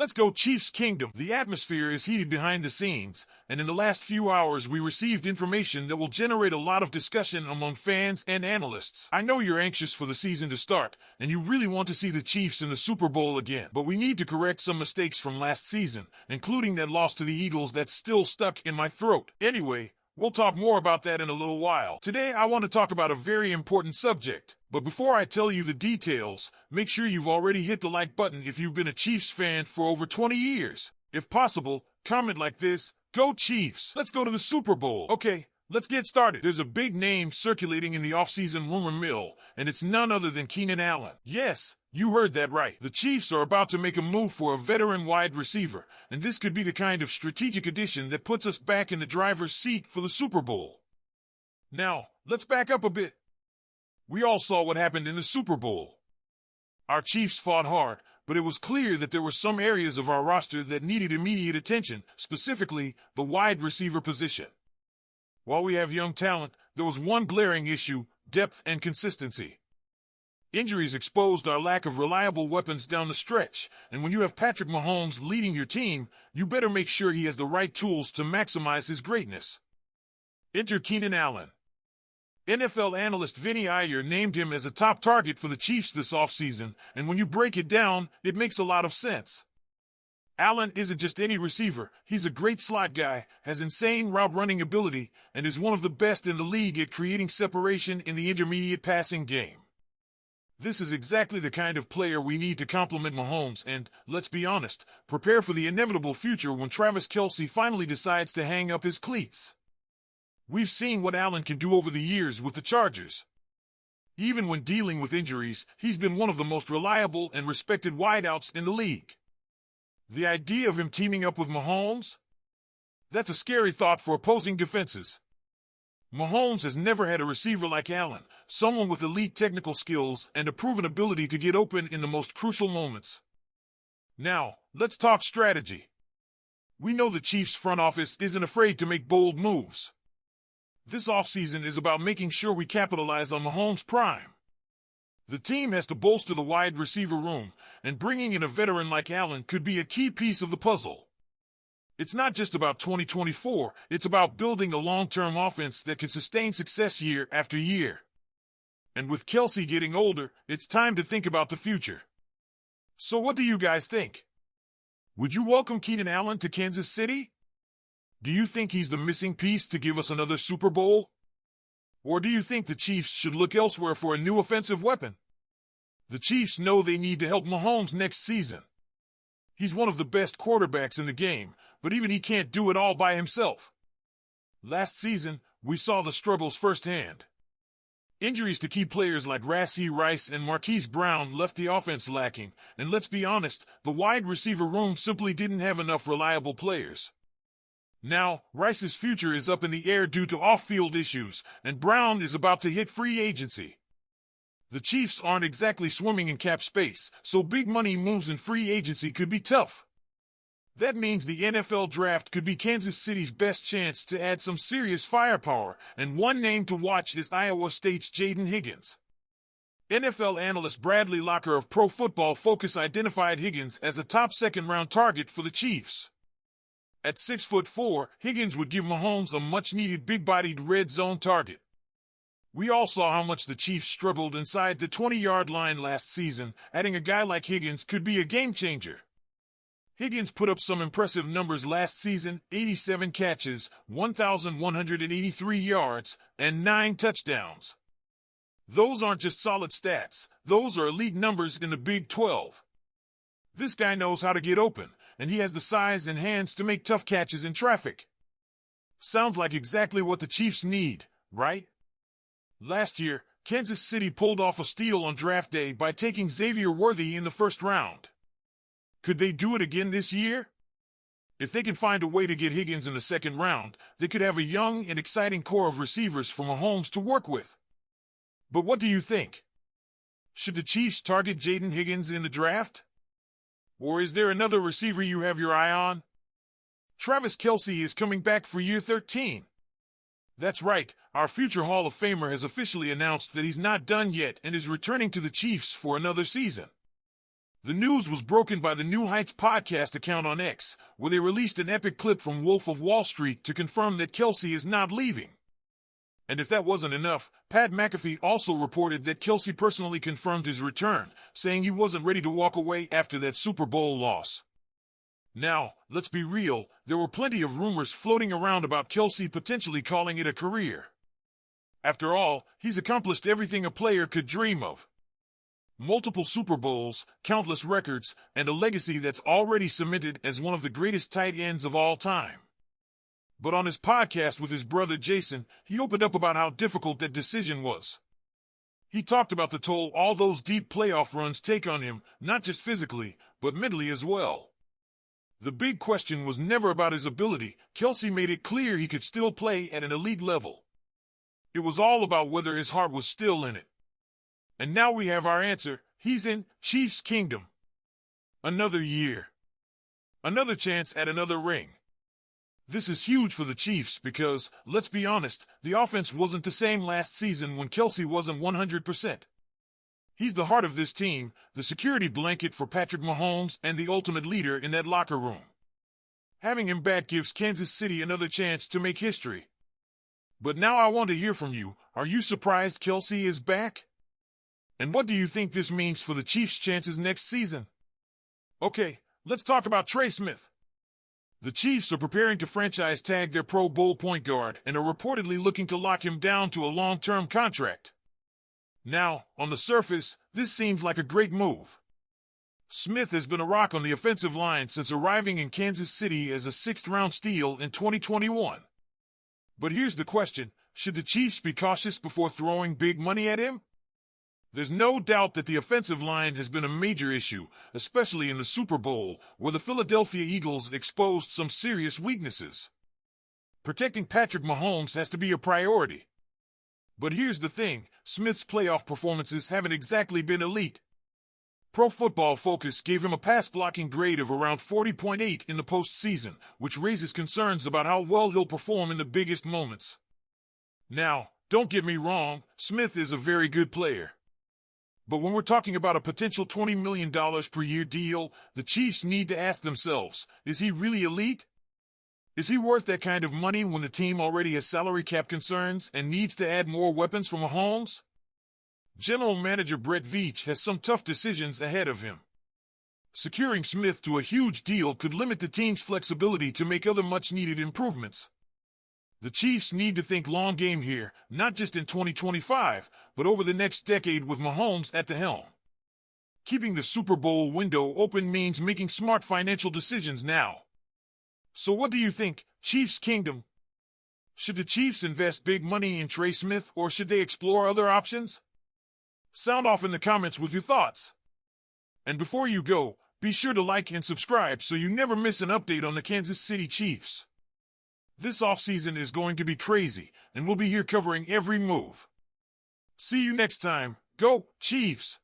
Let's go Chiefs Kingdom. The atmosphere is heated behind the scenes, and in the last few hours we received information that will generate a lot of discussion among fans and analysts. I know you're anxious for the season to start, and you really want to see the Chiefs in the Super Bowl again. But we need to correct some mistakes from last season, including that loss to the Eagles that's still stuck in my throat. Anyway, we'll talk more about that in a little while. Today, I want to talk about a very important subject. But before I tell you the details, make sure you've already hit the like button if you've been a Chiefs fan for over 20 years. If possible, comment like this: "Go Chiefs! Let's go to the Super Bowl." Okay, let's get started. There's a big name circulating in the offseason rumor mill, and it's none other than Keenan Allen. Yes, you heard that right. The Chiefs are about to make a move for a veteran wide receiver, and this could be the kind of strategic addition that puts us back in the driver's seat for the Super Bowl. Now, let's back up a bit. We all saw what happened in the Super Bowl. Our Chiefs fought hard, but it was clear that there were some areas of our roster that needed immediate attention, specifically the wide receiver position. While we have young talent, there was one glaring issue: depth and consistency. Injuries exposed our lack of reliable weapons down the stretch, and when you have Patrick Mahomes leading your team, you better make sure he has the right tools to maximize his greatness. Enter Keenan Allen. NFL analyst Vinny Iyer named him as a top target for the Chiefs this offseason, and when you break it down, it makes a lot of sense. Allen isn't just any receiver. He's a great slot guy, has insane route running ability, and is one of the best in the league at creating separation in the intermediate passing game. This is exactly the kind of player we need to complement Mahomes and, let's be honest, prepare for the inevitable future when Travis Kelce finally decides to hang up his cleats. We've seen what Allen can do over the years with the Chargers. Even when dealing with injuries, he's been one of the most reliable and respected wideouts in the league. The idea of him teaming up with Mahomes? That's a scary thought for opposing defenses. Mahomes has never had a receiver like Allen, someone with elite technical skills and a proven ability to get open in the most crucial moments. Now, let's talk strategy. We know the Chiefs front office isn't afraid to make bold moves. This offseason is about making sure we capitalize on Mahomes' prime. The team has to bolster the wide receiver room, and bringing in a veteran like Allen could be a key piece of the puzzle. It's not just about 2024, it's about building a long-term offense that can sustain success year after year. And with Kelce getting older, it's time to think about the future. So what do you guys think? Would you welcome Keenan Allen to Kansas City? Do you think he's the missing piece to give us another Super Bowl? Or do you think the Chiefs should look elsewhere for a new offensive weapon? The Chiefs know they need to help Mahomes next season. He's one of the best quarterbacks in the game, but even he can't do it all by himself. Last season, we saw the struggles firsthand. Injuries to key players like Rashee Rice and Marquise Brown left the offense lacking, and let's be honest, the wide receiver room simply didn't have enough reliable players. Now, Rice's future is up in the air due to off-field issues, and Brown is about to hit free agency. The Chiefs aren't exactly swimming in cap space, so big money moves in free agency could be tough. That means the NFL draft could be Kansas City's best chance to add some serious firepower, and one name to watch is Iowa State's Jaden Higgins. NFL analyst Bradley Locker of Pro Football Focus identified Higgins as a top second-round target for the Chiefs. At 6'4", Higgins would give Mahomes a much-needed big-bodied red zone target. We all saw how much the Chiefs struggled inside the 20-yard line last season. Adding a guy like Higgins could be a game-changer. Higgins put up some impressive numbers last season: 87 catches, 1,183 yards, and 9 touchdowns. Those aren't just solid stats, those are elite numbers in the Big 12. This guy knows how to get open, and he has the size and hands to make tough catches in traffic. Sounds like exactly what the Chiefs need, right? Last year, Kansas City pulled off a steal on draft day by taking Xavier Worthy in the first round. Could they do it again this year? If they can find a way to get Higgins in the second round, they could have a young and exciting core of receivers for Mahomes to work with. But what do you think? Should the Chiefs target Jaden Higgins in the draft? Or is there another receiver you have your eye on? Travis Kelce is coming back for year 13. That's right, our future Hall of Famer has officially announced that he's not done yet and is returning to the Chiefs for another season. The news was broken by the New Heights podcast account on X, where they released an epic clip from Wolf of Wall Street to confirm that Kelce is not leaving. And if that wasn't enough, Pat McAfee also reported that Kelce personally confirmed his return, saying he wasn't ready to walk away after that Super Bowl loss. Now, let's be real, there were plenty of rumors floating around about Kelce potentially calling it a career. After all, he's accomplished everything a player could dream of. Multiple Super Bowls, countless records, and a legacy that's already cemented as one of the greatest tight ends of all time. But on his podcast with his brother Jason, he opened up about how difficult that decision was. He talked about the toll all those deep playoff runs take on him, not just physically, but mentally as well. The big question was never about his ability. Kelce made it clear he could still play at an elite level. It was all about whether his heart was still in it. And now we have our answer. He's in Chiefs Kingdom. Another year. Another chance at another ring. This is huge for the Chiefs because, let's be honest, the offense wasn't the same last season when Kelce wasn't 100%. He's the heart of this team, the security blanket for Patrick Mahomes, and the ultimate leader in that locker room. Having him back gives Kansas City another chance to make history. But now I want to hear from you. Are you surprised Kelce is back? And what do you think this means for the Chiefs' chances next season? Okay, let's talk about Trey Smith. The Chiefs are preparing to franchise tag their Pro Bowl point guard and are reportedly looking to lock him down to a long-term contract. Now, on the surface, this seems like a great move. Smith has been a rock on the offensive line since arriving in Kansas City as a sixth-round steal in 2021. But here's the question, should the Chiefs be cautious before throwing big money at him? There's no doubt that the offensive line has been a major issue, especially in the Super Bowl, where the Philadelphia Eagles exposed some serious weaknesses. Protecting Patrick Mahomes has to be a priority. But here's the thing, Smith's playoff performances haven't exactly been elite. Pro Football Focus gave him a pass-blocking grade of around 40.8 in the postseason, which raises concerns about how well he'll perform in the biggest moments. Now, don't get me wrong, Smith is a very good player. But when we're talking about a potential $20 million per year deal, the Chiefs need to ask themselves, is he really elite? Is he worth that kind of money when the team already has salary cap concerns and needs to add more weapons for Mahomes? General Manager Brett Veach has some tough decisions ahead of him. Securing Smith to a huge deal could limit the team's flexibility to make other much-needed improvements. The Chiefs need to think long game here, not just in 2025, but over the next decade with Mahomes at the helm. Keeping the Super Bowl window open means making smart financial decisions now. So what do you think, Chiefs Kingdom? Should the Chiefs invest big money in Trey Smith or should they explore other options? Sound off in the comments with your thoughts. And before you go, be sure to like and subscribe so you never miss an update on the Kansas City Chiefs. This offseason is going to be crazy, and we'll be here covering every move. See you next time. Go, Chiefs!